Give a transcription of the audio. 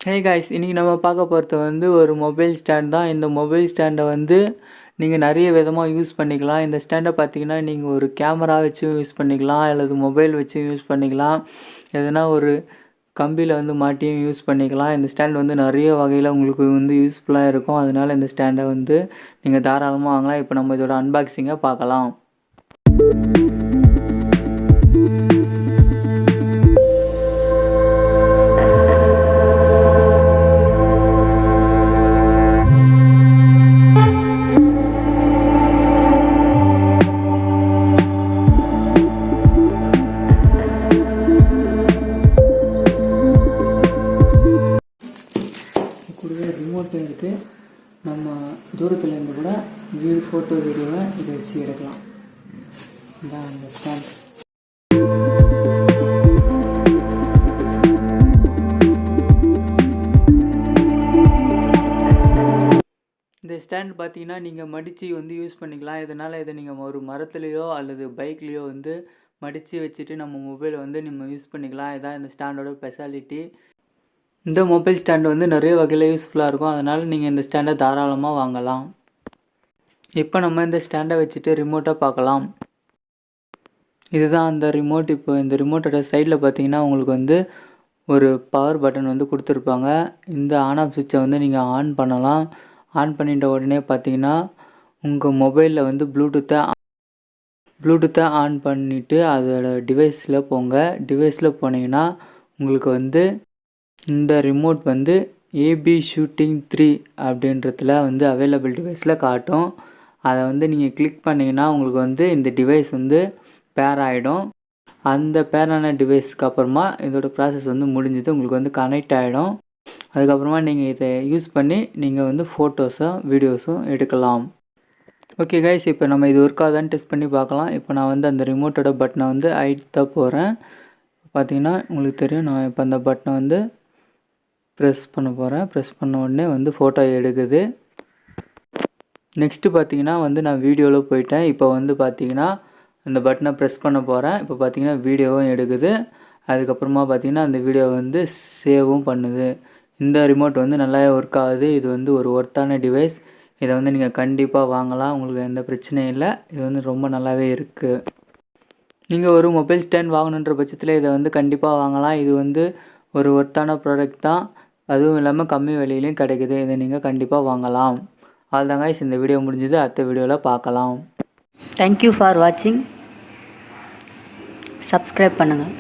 Hey guys, இன்றைக்கி நம்ம பார்க்க போகிறது வந்து ஒரு மொபைல் ஸ்டாண்ட் தான். இந்த மொபைல் ஸ்டாண்டை வந்து நீங்கள் நிறைய விதமாக யூஸ் பண்ணிக்கலாம். இந்த ஸ்டாண்டை பார்த்தீங்கன்னா நீங்கள் ஒரு கேமரா வச்சு யூஸ் பண்ணிக்கலாம், அல்லது மொபைல் வச்சு யூஸ் பண்ணிக்கலாம், எதனா ஒரு கம்பியில் வந்து மாட்டியும் யூஸ் பண்ணிக்கலாம். இந்த ஸ்டாண்ட் வந்து நிறைய வகையில் உங்களுக்கு வந்து யூஸ்ஃபுல்லாக இருக்கும். அதனால் இந்த ஸ்டாண்டை வந்து நீங்கள் தாராளமாக வாங்கலாம். இப்போ நம்ம இதோட அன்பாக்சிங்கை பார்க்கலாம். கூடவே ரிமோட்டும் இருக்குது. நம்ம தூரத்தில் இருந்து கூட ஃபோட்டோ வீடியோவை இதை வச்சு எடுக்கலாம். இதான் அந்த ஸ்டாண்ட். இந்த ஸ்டாண்ட் பார்த்தீங்கன்னா நீங்கள் மடித்து வந்து யூஸ் பண்ணிக்கலாம். இதனால் இதை நீங்கள் ஒரு மரத்துலேயோ அல்லது பைக்லேயோ வந்து மடித்து வச்சுட்டு நம்ம மொபைலை வந்து நம்ம யூஸ் பண்ணிக்கலாம். இதான் இந்த ஸ்டாண்டோட ஸ்பெஷாலிட்டி. இந்த மொபைல் ஸ்டாண்டு வந்து நிறைய வகையில் யூஸ்ஃபுல்லாக இருக்கும். அதனால் நீங்கள் இந்த ஸ்டாண்டை தாராளமாக வாங்கலாம். இப்போ நம்ம இந்த ஸ்டாண்டை வச்சுட்டு ரிமோட்டை பார்க்கலாம். இதுதான் அந்த ரிமோட். இப்போ இந்த ரிமோட்டோட சைடில் பார்த்தீங்கன்னா உங்களுக்கு வந்து ஒரு பவர் பட்டன் வந்து கொடுத்துருப்பாங்க. இந்த ஆன் ஆஃப் சுவிட்சை வந்து நீங்கள் ஆன் பண்ணலாம். ஆன் பண்ணிட்ட உடனே பார்த்தீங்கன்னா உங்கள் மொபைலில் வந்து ப்ளூடூத்தை ஆன் பண்ணிவிட்டு அதோட டிவைஸில் போங்க. டிவைஸில் போனீங்கன்னா உங்களுக்கு வந்து இந்த ரிமோட் வந்து ஏபி ஷூட்டிங் 3 அப்படின்றதுல வந்து அவைலபிள் டிவைஸில் காட்டும். அதை வந்து நீங்கள் கிளிக் பண்ணிங்கன்னா உங்களுக்கு வந்து இந்த டிவைஸ் வந்து பேர் ஆகிடும். அந்த பேரான டிவைஸ்க்கு அப்புறமா இதோட ப்ராசஸ் வந்து முடிஞ்சது, உங்களுக்கு வந்து கனெக்ட் ஆகிடும். அதுக்கப்புறமா நீங்கள் இதை யூஸ் பண்ணி நீங்கள் வந்து ஃபோட்டோஸும் வீடியோஸும் எடுக்கலாம். ஓகே கைஸ், இப்போ நம்ம இது ஒர்க் ஆகுதான்னு டெஸ்ட் பண்ணி பார்க்கலாம். இப்போ நான் வந்து அந்த ரிமோட்டோட பட்டனை வந்து அழுத்த போகிறேன். பார்த்தீங்கன்னா உங்களுக்கு தெரியும், நான் இப்போ அந்த பட்டனை வந்து ப்ரெஸ் பண்ண போகிறேன். ப்ரெஸ் பண்ண உடனே வந்து ஃபோட்டோ எடுக்குது. நெக்ஸ்ட்டு பார்த்தீங்கன்னா வந்து நான் வீடியோவில் போயிட்டேன். இப்போ வந்து பார்த்தீங்கன்னா அந்த பட்டனை ப்ரெஸ் பண்ண போகிறேன். இப்போ பார்த்தீங்கன்னா வீடியோவும் எடுக்குது. அதுக்கப்புறமா பார்த்தீங்கன்னா அந்த வீடியோ வந்து சேவும் பண்ணுது. இந்த ரிமோட் வந்து நல்லாவே ஒர்க் ஆகுது. இது வந்து ஒரு ஒர்த்தான டிவைஸ். இதை வந்து நீங்கள் கண்டிப்பாக வாங்கலாம். உங்களுக்கு எந்த பிரச்சனையும் இல்லை. இது வந்து ரொம்ப நல்லாவே இருக்குது. நீங்கள் ஒரு மொபைல் ஸ்டாண்ட் வாங்கணுன்ற பட்சத்தில் இதை வந்து கண்டிப்பாக வாங்கலாம். இது வந்து ஒரு ஒர்த்தான ப்ராடக்ட் தான். அதுவும் இல்லாமல் கம்மி விலையிலையும் கிடைக்குது. இதை நீங்கள் கண்டிப்பாக வாங்கலாம். அவ்வளோதான் கைஸ், இந்த வீடியோ முடிஞ்சது. அடுத்த வீடியோவில் பார்க்கலாம். தேங்க்யூ ஃபார் வாட்சிங். சப்ஸ்கிரைப் பண்ணுங்கள்.